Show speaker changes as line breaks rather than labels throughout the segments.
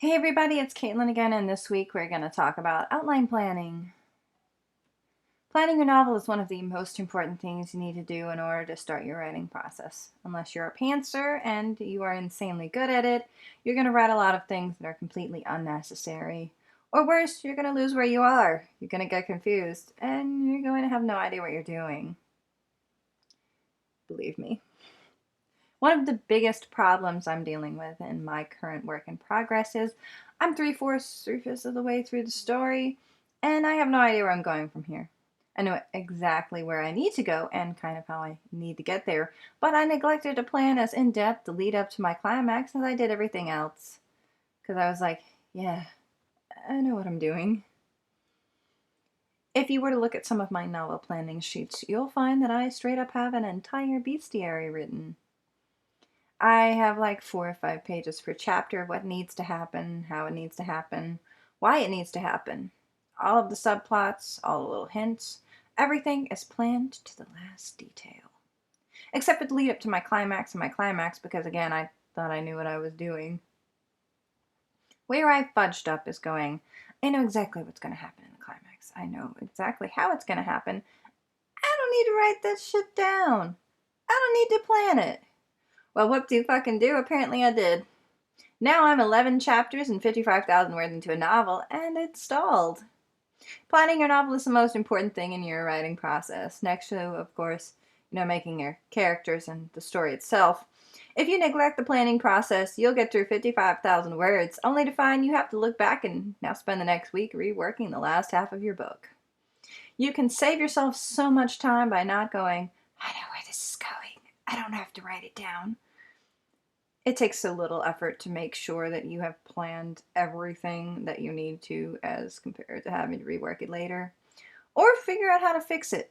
Hey everybody, it's Caitlin again, and this week we're going to talk about outline planning. Planning your novel is one of the most important things you need to do in order to start your writing process. Unless you're a pantser and you are insanely good at it, you're going to write a lot of things that are completely unnecessary. Or worse, you're going to lose where you are. You're going to get confused, and you're going to have no idea what you're doing. Believe me. One of the biggest problems I'm dealing with in my current work in progress is I'm three-fifths of the way through the story, and I have no idea where I'm going from here. I know exactly where I need to go and kind of how I need to get there, but I neglected to plan as in-depth the lead up to my climax as I did everything else. Because I was like, yeah, I know what I'm doing. If you were to look at some of my novel planning sheets, you'll find that I straight up have an entire bestiary written. I have like 4 or 5 pages per chapter of what needs to happen, how it needs to happen, why it needs to happen. All of the subplots, all the little hints, everything is planned to the last detail. Except for the lead up to my climax and my climax because again, I thought I knew what I was doing. Where I fudged up is going, I know exactly what's going to happen in the climax. I know exactly how it's going to happen. I don't need to write that shit down. I don't need to plan it. Well, what do fucking do? Apparently I did. Now I'm 11 chapters and 55,000 words into a novel, and it's stalled. Planning your novel is the most important thing in your writing process, next to, of course, making your characters and the story itself. If you neglect the planning process, you'll get through 55,000 words, only to find you have to look back and now spend the next week reworking the last half of your book. You can save yourself so much time by not going, I know where this is going. I don't have to write it down. It takes a little effort to make sure that you have planned everything that you need to as compared to having to rework it later or figure out how to fix it.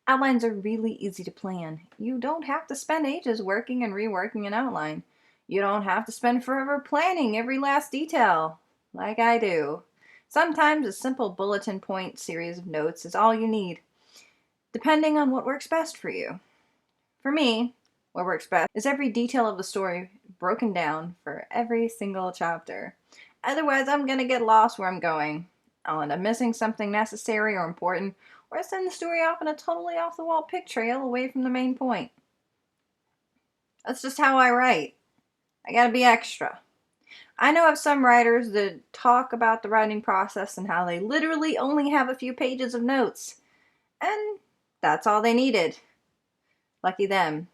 Outlines are really easy to plan. You don't have to spend ages working and reworking an outline. You don't have to spend forever planning every last detail, like I do. Sometimes a simple bulletin point series of notes is all you need, depending on what works best for you. For me, what works best is every detail of the story broken down for every single chapter. Otherwise, I'm going to get lost where I'm going. I'll end up missing something necessary or important, or send the story off on a totally off-the-wall pick trail away from the main point. That's just how I write. I gotta be extra. I know of some writers that talk about the writing process and how they literally only have a few pages of notes. And that's all they needed. Lucky them.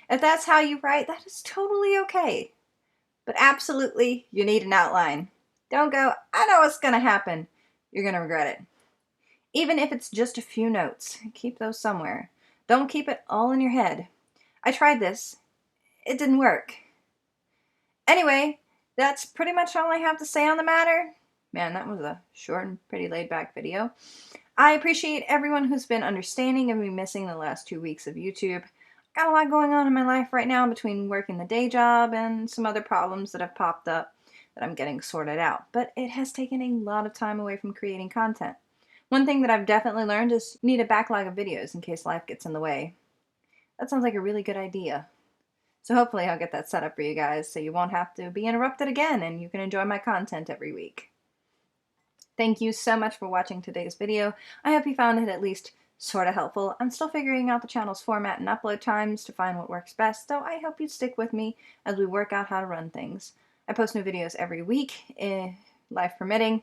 If that's how you write, that is totally okay. But absolutely, you need an outline. Don't go, I know what's going to happen. You're going to regret it. Even if it's just a few notes, keep those somewhere. Don't keep it all in your head. I tried this. It didn't work. Anyway, that's pretty much all I have to say on the matter. Man, that was a short and pretty laid back video. I appreciate everyone who's been understanding of me missing the last 2 weeks of YouTube. Got a lot going on in my life right now between working the day job and some other problems that have popped up that I'm getting sorted out. But it has taken a lot of time away from creating content. One thing that I've definitely learned is you need a backlog of videos in case life gets in the way. That sounds like a really good idea. So hopefully I'll get that set up for you guys so you won't have to be interrupted again and you can enjoy my content every week. Thank you so much for watching today's video. I hope you found it at least sort of helpful. I'm still figuring out the channel's format and upload times to find what works best, so I hope you stick with me as we work out how to run things. I post new videos every week, life permitting.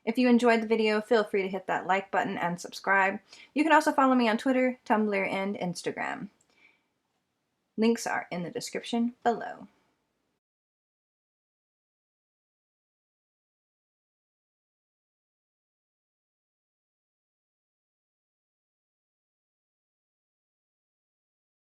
If you enjoyed the video, feel free to hit that like button and subscribe. You can also follow me on Twitter, Tumblr, and Instagram. Links are in the description below.